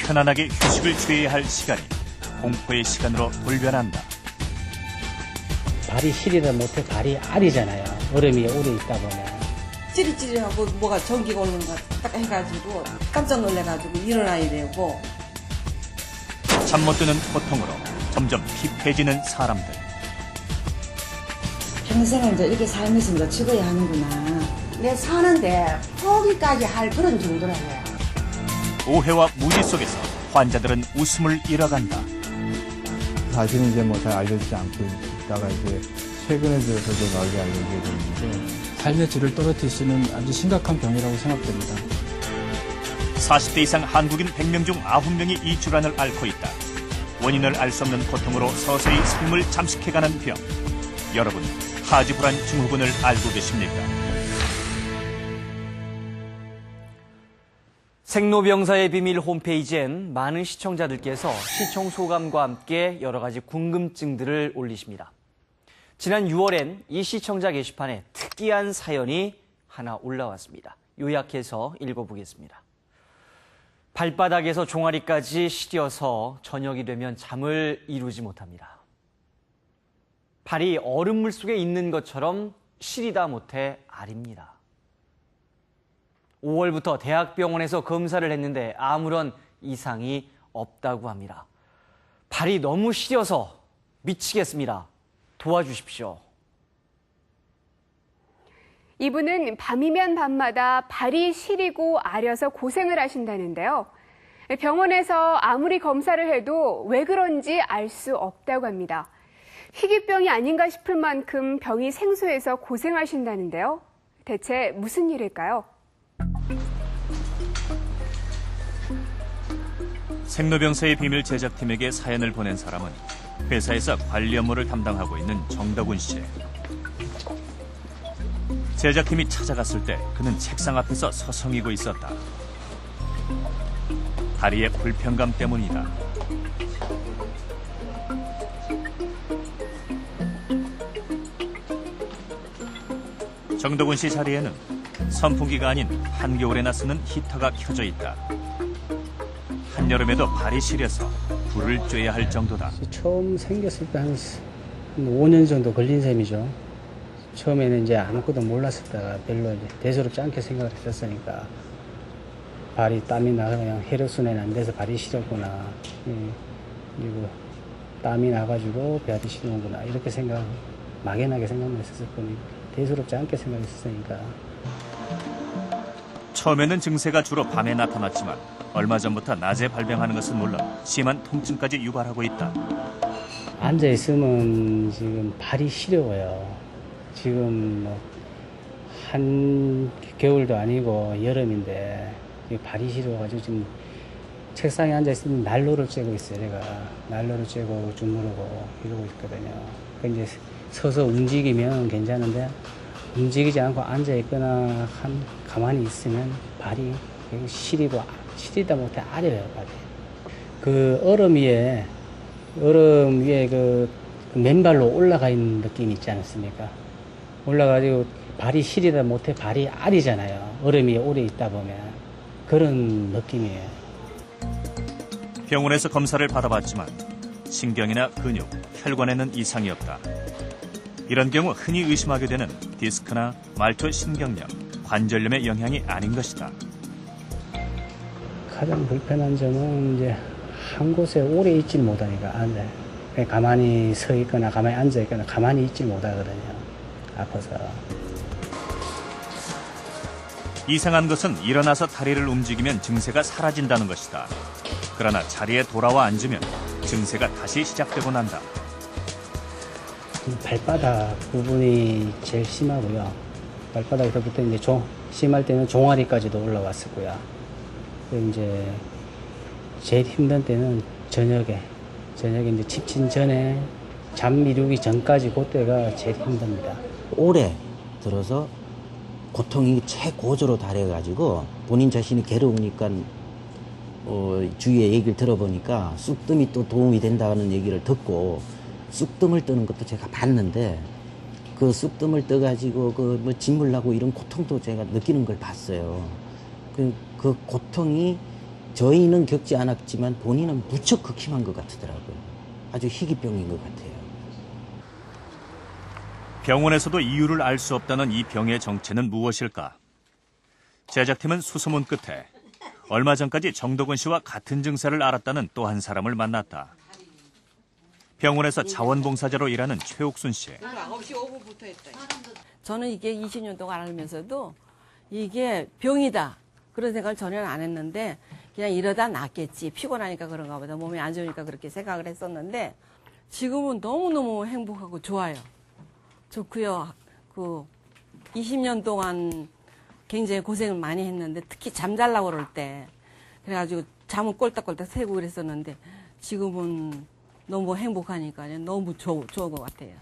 편안하게 휴식을 취해야 할 시간이 공포의 시간으로 돌변한다. 발이 시리다 못해 발이 알이잖아요. 얼음 위에 오래 있다 보면. 찌릿찌릿하고 뭐가 전기가 오는 것 딱 해가지고 깜짝 놀래가지고 일어나야 되고. 잠 못 드는 고통으로 점점 피폐해지는 사람들. 평생을 이제 이렇게 살면서 이제 죽어야 하는구나. 내 사는데 포기까지 할 그런 정도라고요. 오해와 무지 속에서 환자들은 웃음을 잃어간다. 사실은 이제 뭐 잘 알려지지 않고 있다가 이제 최근에 들어서도 널리 알려지게 됐는데 삶의 질을 떨어뜨릴 수 있는 아주 심각한 병이라고 생각됩니다. 40대 이상 한국인 100명 중 9명이 이 질환을 앓고 있다. 원인을 알 수 없는 고통으로 서서히 삶을 잠식해가는 병. 여러분, 하지불안 증후군을 알고 계십니까? 생로병사의 비밀 홈페이지엔 많은 시청자들께서 시청 소감과 함께 여러 가지 궁금증들을 올리십니다. 지난 6월엔 이 시청자 게시판에 특이한 사연이 하나 올라왔습니다. 요약해서 읽어보겠습니다. 발바닥에서 종아리까지 시려서 저녁이 되면 잠을 이루지 못합니다. 발이 얼음물 속에 있는 것처럼 시리다 못해 아립니다. 5월부터 대학병원에서 검사를 했는데 아무런 이상이 없다고 합니다. 발이 너무 시려서 미치겠습니다. 도와주십시오. 이분은 밤이면 밤마다 발이 시리고 아려서 고생을 하신다는데요. 병원에서 아무리 검사를 해도 왜 그런지 알 수 없다고 합니다. 희귀병이 아닌가 싶을 만큼 병이 생소해서 고생하신다는데요. 대체 무슨 일일까요? 생로병사의 비밀 제작팀에게 사연을 보낸 사람은 회사에서 관리 업무를 담당하고 있는 정덕훈 씨. 제작팀이 찾아갔을 때 그는 책상 앞에서 서성이고 있었다. 다리의 불편감 때문이다. 정덕훈 씨 자리에는 선풍기가 아닌 한겨울에나 쓰는 히터가 켜져 있다. 한여름에도 발이 시려서 불을 쬐야 할 정도다. 처음 생겼을 때 한 5년 정도 걸린 셈이죠. 처음에는 이제 아무것도 몰랐었다가 별로 이제 대수롭지 않게 생각을 했었으니까 발이 땀이 나서 그냥 혈액순환이 안 돼서 발이 시렸구나. 그리고 땀이 나가지고 발이 시리는구나. 이렇게 막연하게 생각만 했었을 뿐이고 대수롭지 않게 생각했었으니까. 처음에는 증세가 주로 밤에 나타났지만 얼마 전부터 낮에 발병하는 것은 물론 심한 통증까지 유발하고 있다. 앉아있으면 지금 발이 시려워요. 지금 한겨울도 아니고 여름인데 발이 시려워가지고 지금 책상에 앉아있으면 난로를 쬐고 있어요. 제가 난로를 쬐고 주무르고 이러고 있거든요. 이제 서서 움직이면 괜찮은데 움직이지 않고 앉아있거나 가만히 있으면 발이 시리다 못해 아려요. 발이. 그 얼음 위에 그 맨발로 올라가 있는 느낌이 있지 않습니까? 올라가지고 발이 시리다 못해 발이 아리잖아요. 얼음 위에 오래 있다 보면. 그런 느낌이에요. 병원에서 검사를 받아봤지만 신경이나 근육, 혈관에는 이상이 없다. 이런 경우 흔히 의심하게 되는 디스크나 말초 신경염, 관절염의 영향이 아닌 것이다. 가장 불편한 점은 이제 한 곳에 오래 있지 못하니까 가만히 서 있거나 가만히 앉아 있거나 가만히 있지 못하거든요. 아파서. 이상한 것은 일어나서 다리를 움직이면 증세가 사라진다는 것이다. 그러나 자리에 돌아와 앉으면 증세가 다시 시작되고 난다. 발바닥 부분이 제일 심하고요. 발바닥에서부터 이제 심할 때는 종아리까지도 올라왔었고요. 이제 제일 힘든 때는 저녁에 이제 취침 전에 잠 이루기 전까지 그때가 제일 힘듭니다. 올해 들어서 고통이 최고조로 달해가지고 본인 자신이 괴로우니까 주위의 얘기를 들어보니까 쑥뜸이 또 도움이 된다는 얘기를 듣고 쑥뜸을 뜨는 것도 제가 봤는데 그 쑥뜸을 떠가지고 뭐 진물 나고 이런 고통도 제가 느끼는 걸 봤어요. 그 고통이 저희는 겪지 않았지만 본인은 무척 극심한 것 같더라고요. 아주 희귀병인 것 같아요. 병원에서도 이유를 알 수 없다는 이 병의 정체는 무엇일까? 제작팀은 수소문 끝에 얼마 전까지 정덕원 씨와 같은 증세를 앓았다는 또 한 사람을 만났다. 병원에서 자원봉사자로 일하는 최옥순 씨. 9시 5분부터 했다. 저는 이게 20년 동안 알면서도 이게 병이다 그런 생각을 전혀 안 했는데 그냥 이러다 낫겠지, 피곤하니까 그런가 보다, 몸이 안 좋으니까 그렇게 생각을 했었는데 지금은 너무너무 행복하고 좋아요. 좋고요. 20년 동안 굉장히 고생을 많이 했는데 특히 잠자려고 그럴 때 그래가지고 잠을 꼴딱꼴딱 새고 그랬었는데 지금은 너무 행복하니까 너무 좋은 것 같아요.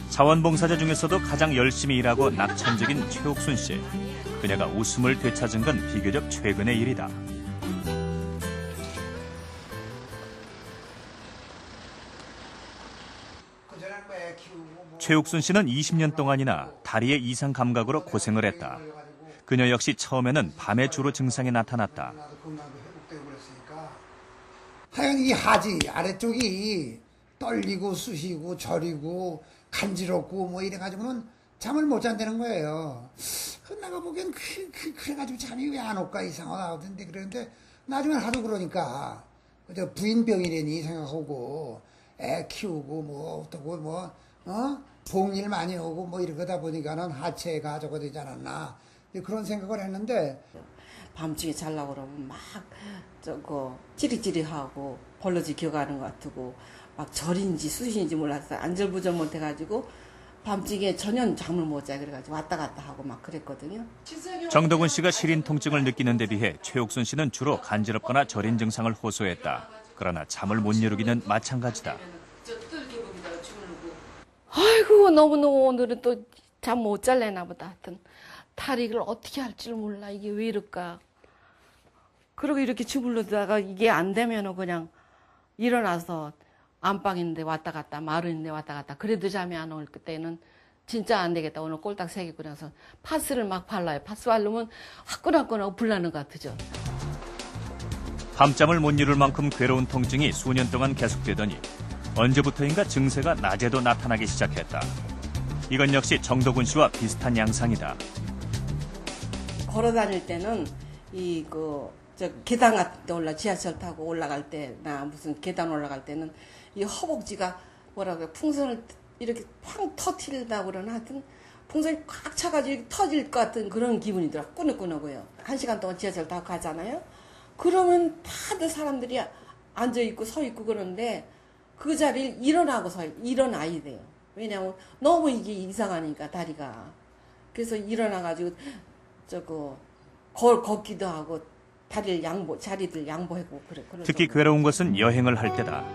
자원봉사자 중에서도 가장 열심히 일하고 낙천적인 최옥순 씨. 그녀가 웃음을 되찾은 건 비교적 최근의 일이다. 최옥순 씨는 20년 동안이나 다리의 이상 감각으로 고생을 했다. 그녀 역시 처음에는 밤에 주로 증상이 나타났다. 하여간 이 하지 아래쪽이 떨리고 쑤시고 저리고 간지럽고 뭐 이래가지고는 잠을 못 잔다는 거예요. 내가 보기엔 그래가지고 잠이 왜 안 올까 이상하다 하던데 그러는데 나중에 하도 그러니까 부인병이라니 생각하고 애 키우고 뭐 어떻고 뭐 봉일 많이 하고 뭐 이러다 보니까는 하체가 저거 되지 않았나 그런 생각을 했는데 밤중에 자려고 그러면 막 찌릿찌릿하고 벌러지 기어가는 것 같고 막 절인지 쑤신지 몰랐어요. 안절부절 못해가지고 밤중에 전혀 잠을 못 자 그래가지고 왔다 갔다 하고 막 그랬거든요. 정덕원 씨가 시린 통증을 느끼는 데 비해 최옥순 씨는 주로 간지럽거나 저린 증상을 호소했다. 그러나 잠을 못 이루기는 마찬가지다. 아이고 너무너무 오늘은 또 잠 못 잘래나 보다. 하여튼 다리를 어떻게 할 줄 몰라. 이게 왜 이럴까. 그러고 이렇게 주물르다가 이게 안 되면은 그냥 일어나서 안방인데 왔다 갔다 마루인데 왔다 갔다 그래도 잠이 안 올 때는 진짜 안 되겠다. 오늘 꼴딱 새기고 나서 파스를 막 발라요. 파스 바르면 화끈화끈하고 불나는 것 같죠. 밤잠을 못 이룰 만큼 괴로운 통증이 수년 동안 계속되더니 언제부터인가 증세가 낮에도 나타나기 시작했다. 이건 역시 정덕원 씨와 비슷한 양상이다. 걸어 다닐 때는 계단 같은 데 지하철 타고 올라갈 때나 무슨 계단 올라갈 때는 이 허벅지가 뭐라고요? 풍선을 이렇게 팡 터트린다고 그러나 하여튼 풍선이 꽉 차가지고 이렇게 터질 것 같은 그런 기분이 들어. 꾸덕꾸덕해요. 1시간 동안 지하철 타고 가잖아요. 그러면 다들 사람들이 앉아있고 서있고 그러는데 그 자리를 일어나야 돼요. 왜냐하면 너무 이게 이상하니까 다리가. 그래서 일어나가지고 걷기도 하고 자리들 양보하고 그래. 특히 괴로운 것은 여행을 할 때다.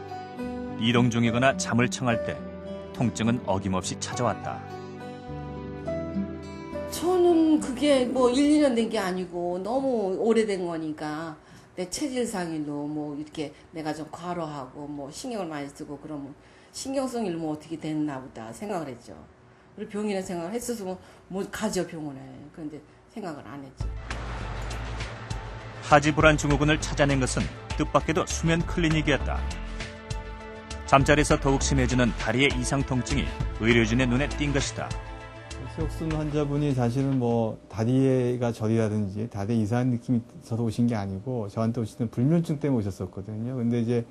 이동 중이거나 잠을 청할 때 통증은 어김없이 찾아왔다. 저는 그게 뭐 1, 2년 된 게 아니고 너무 오래된 거니까 내 체질상일로 뭐 이렇게 내가 좀 과로하고 뭐 신경을 많이 쓰고 그러면 신경성 일뭐 어떻게 됐나 보다 생각을 했죠. 우리 병이라 생각을 했었으면 뭐 가죠 병원에. 그런데 생각을 안 했죠. 하지불안 증후군을 찾아낸 것은 뜻밖에도 수면 클리닉이었다. 잠자리에서 더욱 심해지는 다리의 이상 통증이 의료진의 눈에 띈 것이다. 최옥순 환자분이 사실은 뭐 다리가 저리라든지 다리에 이상한 느낌이 있어서 오신 게 아니고 저한테 오실 때는 불면증 때문에 오셨었거든요. 근데 이제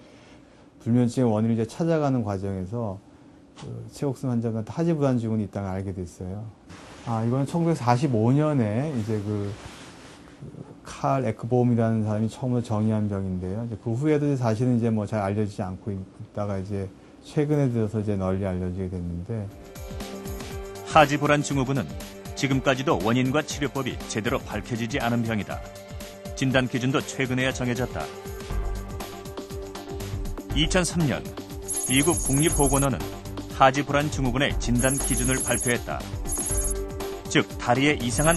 불면증의 원인을 이제 찾아가는 과정에서 최옥순 환자분한테 하지불안 증후군이 있다는 걸 알게 됐어요. 이건 1945년에 이제 칼 에크보험이라는 사람이 처음으로 정의한 병인데요. 이제 그 후에도 사실은 이제 뭐 잘 알려지지 않고 있다가 이제 최근에 들어서 이제 널리 알려지게 됐는데. 하지불안 증후군은 지금까지도 원인과 치료법이 제대로 밝혀지지 않은 병이다. 진단 기준도 최근에야 정해졌다. 2003년 미국 국립보건원은 하지불안 증후군의 진단 기준을 발표했다. 즉 다리에 이상한